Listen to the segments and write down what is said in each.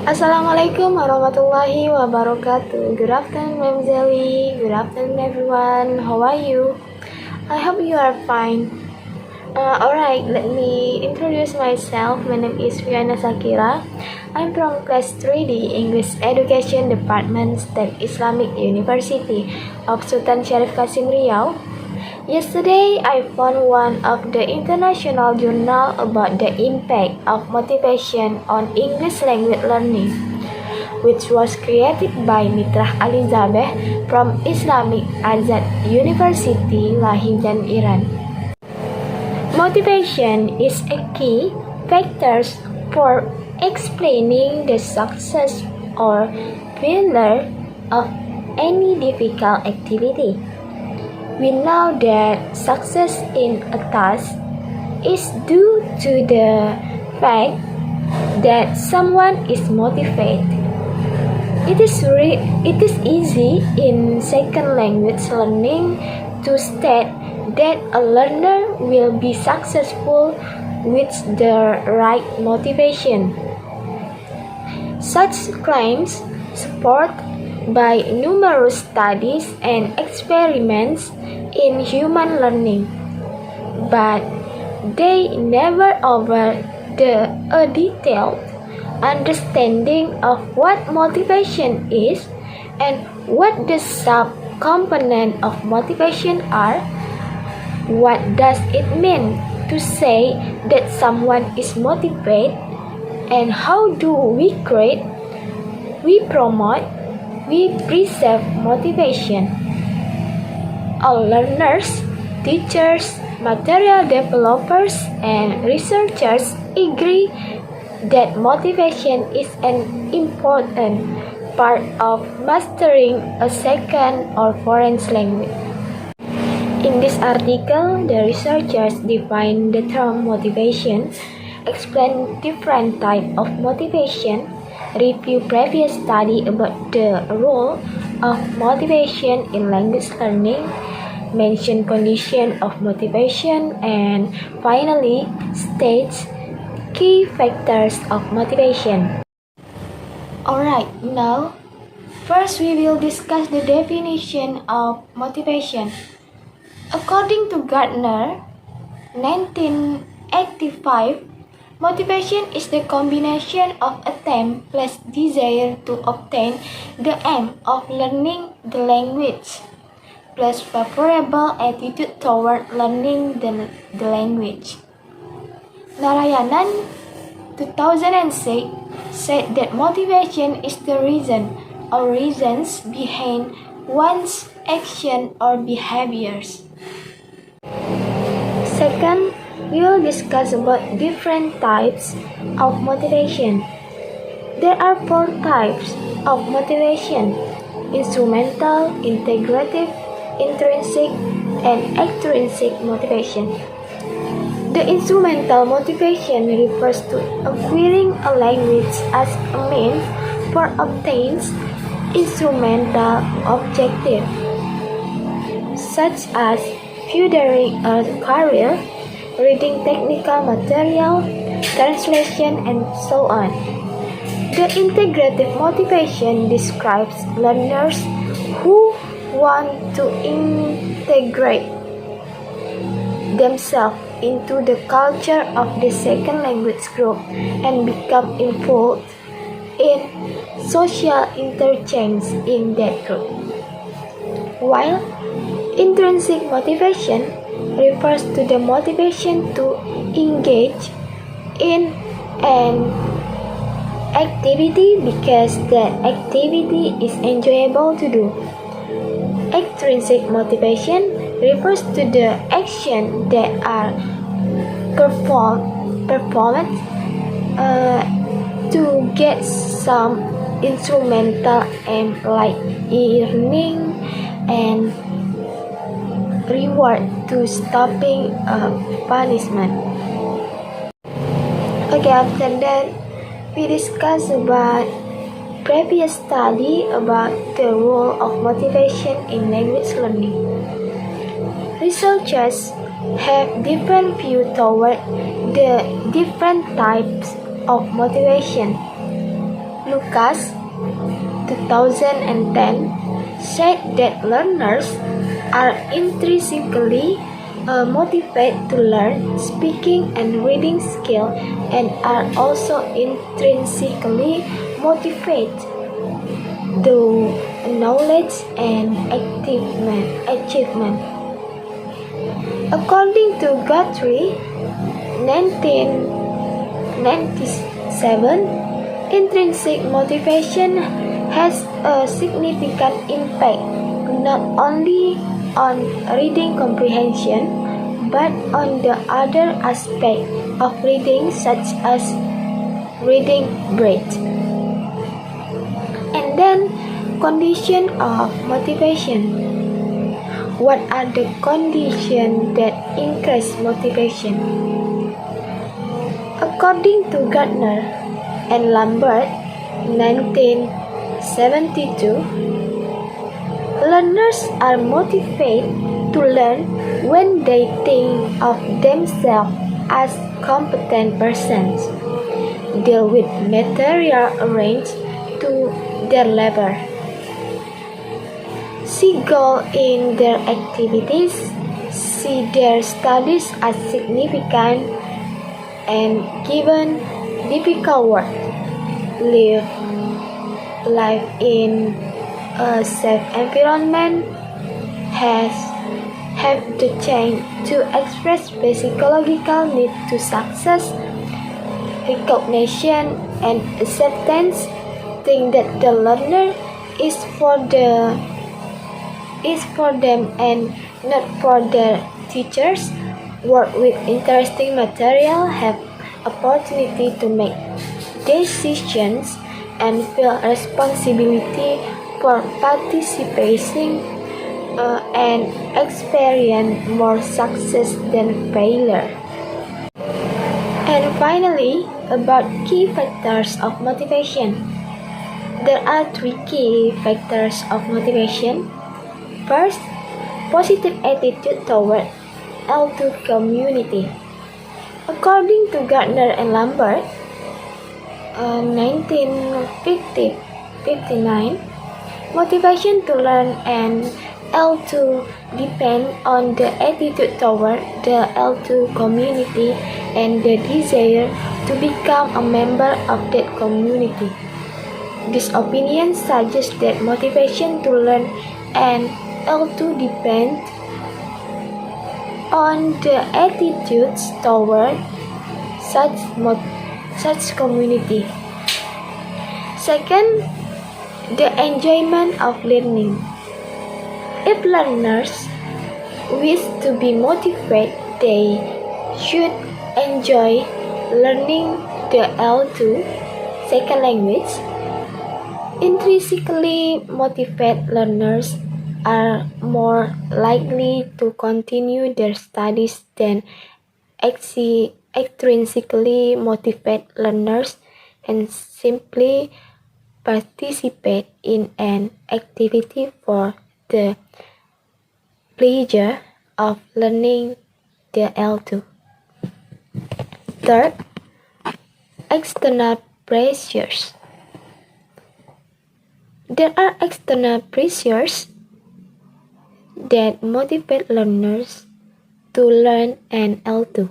Assalamualaikum warahmatullahi wabarakatuh. Good afternoon, Ma'am Zelly. Good afternoon, everyone. How are you? I hope you are fine. Alright, let me introduce myself. My name is Viona Shakira. I'm from Class 3D English Education Department, State Islamic University of Sultan Syarif Qasim Riau. Yesterday, I found one of the international journal about the impact of motivation on English language learning, which was created by Mitrah Elizabeth from Islamic Azad University, Lahijan, Iran. Motivation is a key factor for explaining the success or failure of any difficult activity. We know that success in a task is due to the fact that someone is motivated. It is easy in second language learning to state that a learner will be successful with the right motivation. Such claims support by numerous studies and experiments in human learning, but they never offer a detailed understanding of what motivation is and what the sub-components of motivation are. What does it mean to say that someone is motivated, and how do we create, we promote, we preserve motivation? All learners, teachers, material developers, and researchers agree that motivation is an important part of mastering a second or foreign language. In this article, the researchers define the term motivation, explain different types of motivation, review previous study about the role of motivation in language learning, mention condition of motivation, and finally states key factors of motivation. Alright, now first we will discuss the definition of motivation. According to Gardner, 1985, motivation is the combination of attempt plus desire to obtain the aim of learning the language plus favorable attitude toward learning the language. Narayanan, 2006, said that motivation is the reason or reasons behind one's action or behaviors. Second, we will discuss about different types of motivation. There are 4 types of motivation: instrumental, integrative, intrinsic, and extrinsic motivation. The instrumental motivation refers to acquiring a language as a means for obtaining instrumental objectives, such as furthering a career, reading technical material, translation, and so on. The integrative motivation describes learners who want to integrate themselves into the culture of the second language group and become involved in social interchange in that group. While intrinsic motivation refers to the motivation to engage in an activity because that activity is enjoyable to do. Extrinsic motivation refers to the action that are performed to get some instrumental aim like earning and reward to stopping punishment. Okay, after that we discuss about previous study about the role of motivation in language learning. Researchers have different views toward the different types of motivation. Lucas, 2010, said that learners are intrinsically motivated to learn speaking and reading skill and are also intrinsically motivated to knowledge and achievement. According to Guthrie, 1997, intrinsic motivation has a significant impact not only on reading comprehension but on the other aspects of reading such as reading breadth. And then, condition of motivation. What are the conditions that increase motivation? According to Gardner and Lambert, 1972, learners are motivated to learn when they think of themselves as competent persons, deal with material arranged to their labor, see goal in their activities, see their studies as significant, and given difficult work, live life in a safe environment, have the chance to express psychological need to success, recognition and acceptance, think that the learner is for them and not for their teachers, work with interesting material, have opportunity to make decisions and feel responsibility for participating and experience more success than failure. And finally, about key factors of motivation. There are 3 key factors of motivation. First, positive attitude toward L2 community. According to Gardner and Lambert, 1959, motivation to learn and L2 depend on the attitude toward the L2 community and the desire to become a member of that community. This opinion suggests that motivation to learn and L2 depend on the attitudes toward such community. Second, the enjoyment of learning. If learners wish to be motivated, they should enjoy learning the L2 second language. Intrinsically motivated learners are more likely to continue their studies than extrinsically motivated learners and simply participate in an activity for the pleasure of learning the L2. Third, external pressures. There are external pressures that motivate learners to learn an L2,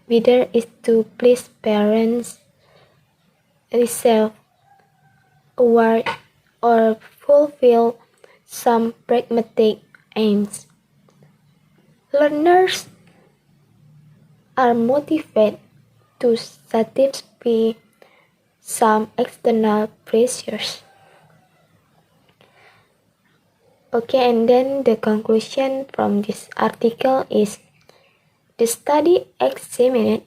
whether it's to please parents, receive award, or fulfill some pragmatic aims. Learners are motivated to satisfy some external pressures. Okay, and then the conclusion from this article is the study examined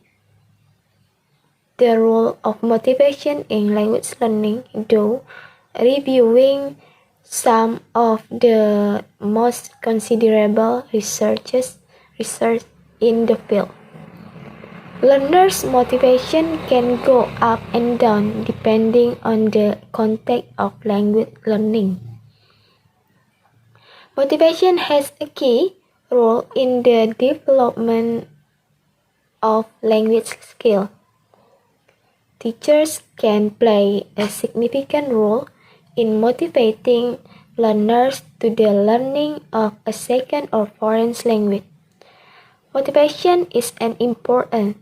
the role of motivation in language learning, though reviewing some of the most considerable research in the field. Learners' motivation can go up and down depending on the context of language learning. Motivation has a key role in the development of language skill. Teachers can play a significant role in motivating learners to the learning of a second or foreign language. Motivation is an important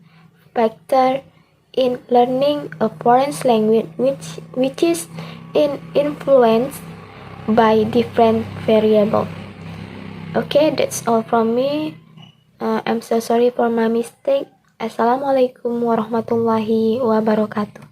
factor in learning a foreign language which is influenced by different variables. Okay, that's all from me. I'm so sorry for my mistake. Assalamualaikum warahmatullahi wabarakatuh.